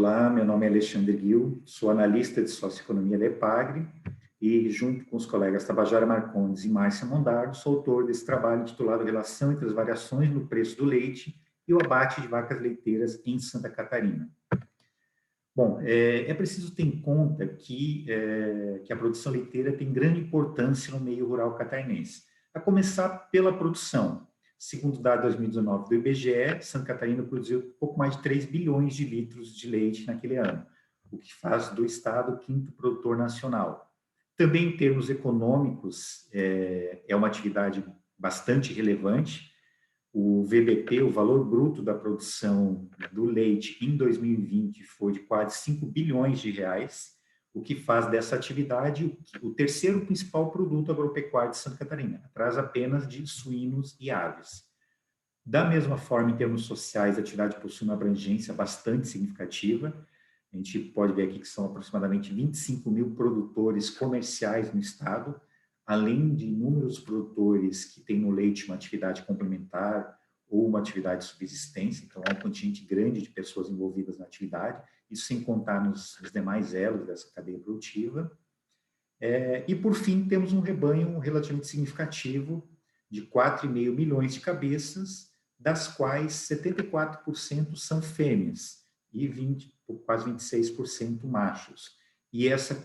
Olá, meu nome é Alexandre Gil, sou analista de socioeconomia da EPAGRE e, junto com os colegas Tabajara Marcondes e Márcia Mondardo, sou autor desse trabalho intitulado Relação entre as variações no preço do leite e o abate de vacas leiteiras em Santa Catarina. Bom, é preciso ter em conta que a produção leiteira tem grande importância no meio rural catarinense, a começar pela produção. Segundo o dado de 2019 do IBGE, Santa Catarina produziu pouco mais de 3 bilhões de litros de leite naquele ano, o que faz do estado o quinto produtor nacional. Também em termos econômicos, é uma atividade bastante relevante. O VBP, o valor bruto da produção do leite em 2020 foi de quase 5 bilhões de reais, o que faz dessa atividade o terceiro principal produto agropecuário de Santa Catarina, atrás apenas de suínos e aves. Da mesma forma, em termos sociais, a atividade possui uma abrangência bastante significativa. A gente pode ver aqui que são aproximadamente 25 mil produtores comerciais no estado, além de inúmeros produtores que têm no leite uma atividade complementar ou uma atividade de subsistência, então há um contingente grande de pessoas envolvidas na atividade, isso sem contar nos demais elos dessa cadeia produtiva. E, por fim, temos um rebanho relativamente significativo de 4,5 milhões de cabeças, das quais 74% são fêmeas e quase 26% machos. E esse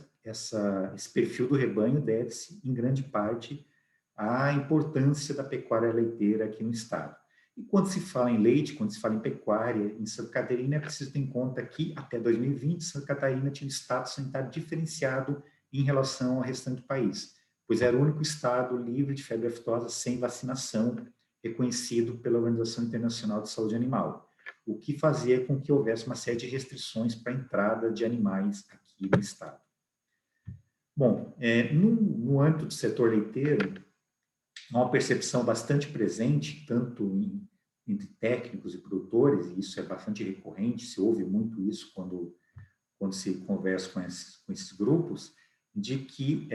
perfil do rebanho deve-se, em grande parte, à importância da pecuária leiteira aqui no estado. E quando se fala em leite, quando se fala em pecuária, em Santa Catarina, é preciso ter em conta que, até 2020, Santa Catarina tinha um status sanitário diferenciado em relação ao restante do país, pois era o único estado livre de febre aftosa sem vacinação, reconhecido pela Organização Internacional de Saúde Animal, o que fazia com que houvesse uma série de restrições para a entrada de animais aqui no estado. Bom, no âmbito do setor leiteiro, há uma percepção bastante presente, tanto entre técnicos e produtores, e isso é bastante recorrente, se ouve muito isso quando se conversa com esses grupos, de que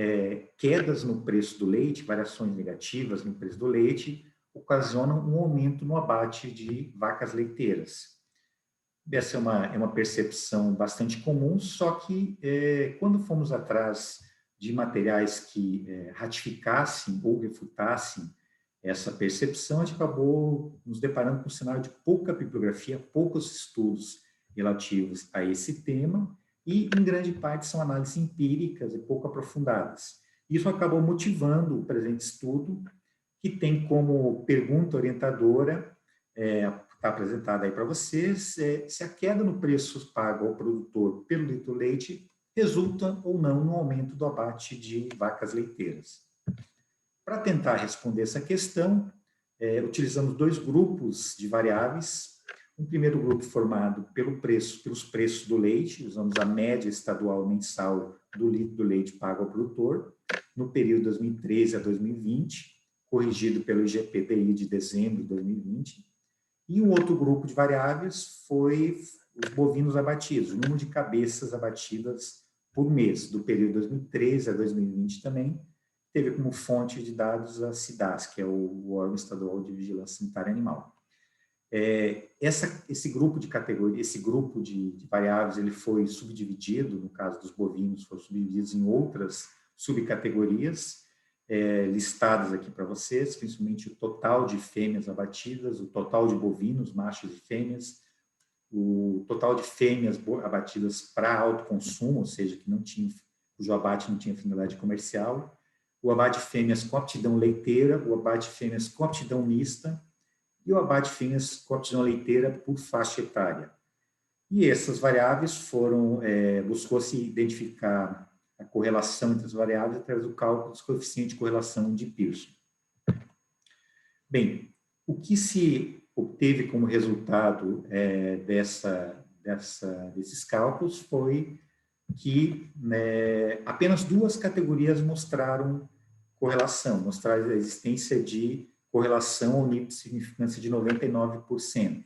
quedas no preço do leite, variações negativas no preço do leite, ocasionam um aumento no abate de vacas leiteiras. Essa é uma percepção bastante comum, só que quando fomos atrás de materiais que ratificassem ou refutassem essa percepção, a gente acabou nos deparando com um cenário de pouca bibliografia, poucos estudos relativos a esse tema, e, em grande parte, são análises empíricas e pouco aprofundadas. Isso acabou motivando o presente estudo, que tem como pergunta orientadora, está apresentada aí para vocês, se a queda no preço pago ao produtor pelo litro leite resulta ou não no aumento do abate de vacas leiteiras. Para tentar responder essa questão, utilizamos dois grupos de variáveis. Um primeiro grupo formado pelos preços do leite, usamos a média estadual mensal do litro do leite pago ao produtor, no período 2013 a 2020, corrigido pelo IGPDI de dezembro de 2020. E um outro grupo de variáveis foi os bovinos abatidos, o número de cabeças abatidas por mês, do período 2013 a 2020 também, teve como fonte de dados a CIDAS, que é o órgão estadual de vigilância sanitária animal. Esse grupo de categorias, esse grupo de variáveis, ele foi subdividido, no caso dos bovinos, foram subdivididos em outras subcategorias, listadas aqui para vocês, principalmente o total de fêmeas abatidas, o total de bovinos, machos e fêmeas, o total de fêmeas abatidas para autoconsumo, ou seja, cujo abate não tinha finalidade comercial, o abate de fêmeas com aptidão leiteira, o abate de fêmeas com aptidão mista, e o abate de fêmeas com aptidão leiteira por faixa etária. E essas variáveis buscou-se identificar a correlação entre as variáveis através do cálculo dos coeficientes de correlação de Pearson. Bem, o que se obteve como resultado desses cálculos foi que apenas duas categorias mostraram correlação, mostraram a existência de correlação ao nível de significância de 99%,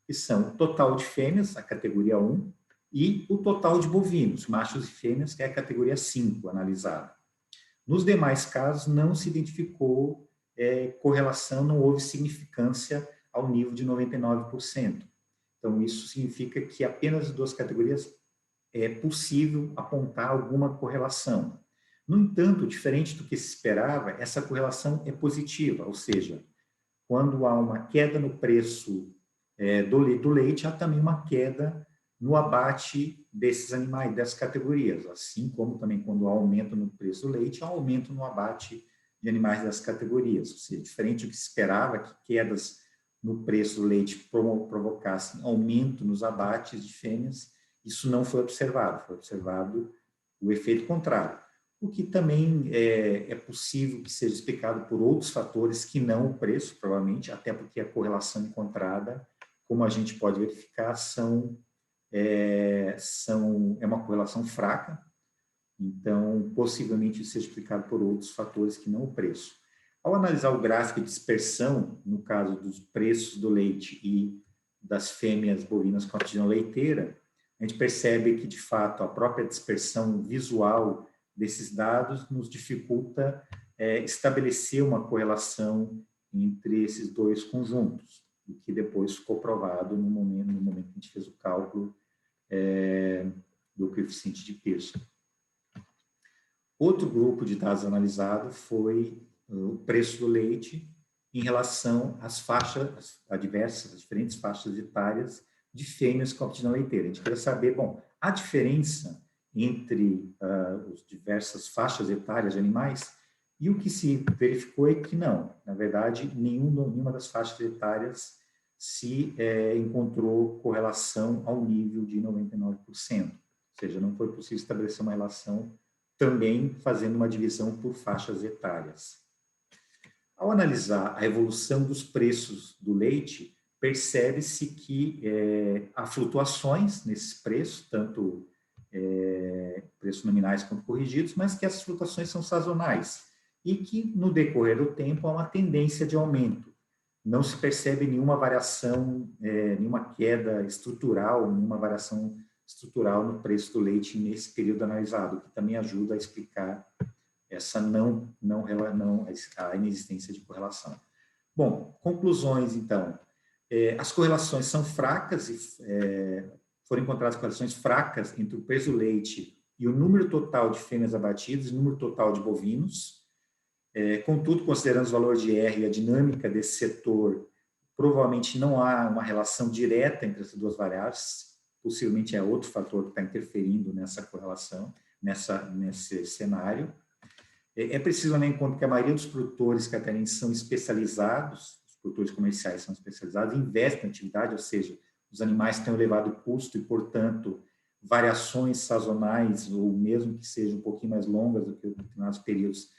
que são o total de fêmeas, a categoria 1, e o total de bovinos, machos e fêmeas, que é a categoria 5 analisada. Nos demais casos, não se identificou correlação, não houve significância ao nível de 99%. Então, isso significa que apenas 2 categorias é possível apontar alguma correlação. No entanto, diferente do que se esperava, essa correlação é positiva, ou seja, quando há uma queda no preço do leite, há também uma queda no abate desses animais, dessas categorias, assim como também quando há aumento no preço do leite, há aumento no abate de animais dessas categorias. Ou seja, diferente do que se esperava, que quedas no preço do leite provocassem aumento nos abates de fêmeas, isso não foi observado o efeito contrário. O que também é possível que seja explicado por outros fatores que não o preço, provavelmente, até porque a correlação encontrada, como a gente pode verificar, é uma correlação fraca, então, possivelmente isso seja explicado por outros fatores que não o preço. Ao analisar o gráfico de dispersão, no caso dos preços do leite e das fêmeas bovinas com aptidão leiteira, a gente percebe que, de fato, a própria dispersão visual desses dados nos dificulta estabelecer uma correlação entre esses dois conjuntos, o que depois ficou provado no momento que a gente fez o cálculo do coeficiente de Pearson. Outro grupo de dados analisado foi o preço do leite em relação às diferentes faixas etárias de fêmeas com aptidão leiteira. A gente queria saber, bom, a diferença entre as diversas faixas etárias de animais, e o que se verificou é que não, na verdade, nenhuma das faixas etárias se encontrou correlação ao nível de 99%, ou seja, não foi possível estabelecer uma relação também fazendo uma divisão por faixas etárias. Ao analisar a evolução dos preços do leite, percebe-se que há flutuações nesses preços, tanto preços nominais quanto corrigidos, mas que essas flutuações são sazonais e que, no decorrer do tempo, há uma tendência de aumento. Não se percebe nenhuma variação, nenhuma queda estrutural, nenhuma variação estrutural no preço do leite nesse período analisado, que também ajuda a explicar essa a inexistência de correlação. Bom, conclusões, então. As correlações são fracas, foram encontradas correlações fracas entre o preço do leite e o número total de fêmeas abatidas e o número total de bovinos. Contudo, considerando os valores de R e a dinâmica desse setor, provavelmente não há uma relação direta entre essas duas variáveis, possivelmente é outro fator que está interferindo nessa correlação, nesse cenário. É preciso levar em conta que a maioria dos produtores catarinenses são especializados, os produtores comerciais são especializados, investem na atividade, ou seja, os animais têm um elevado custo e, portanto, variações sazonais, ou mesmo que sejam um pouquinho mais longas do que em determinados períodos,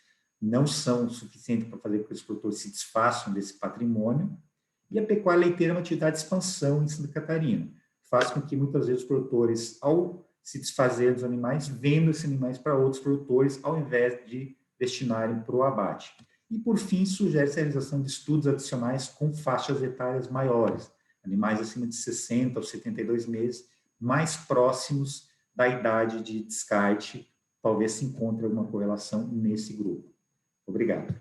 não são suficientes para fazer com que os produtores se desfaçam desse patrimônio. E a pecuária leiteira é uma atividade de expansão em Santa Catarina, faz com que muitas vezes os produtores, ao se desfazer dos animais, vendam esses animais para outros produtores, ao invés de destinarem para o abate. E, por fim, sugere-se a realização de estudos adicionais com faixas etárias maiores, animais acima de 60 ou 72 meses, mais próximos da idade de descarte, talvez se encontre alguma correlação nesse grupo. Obrigado.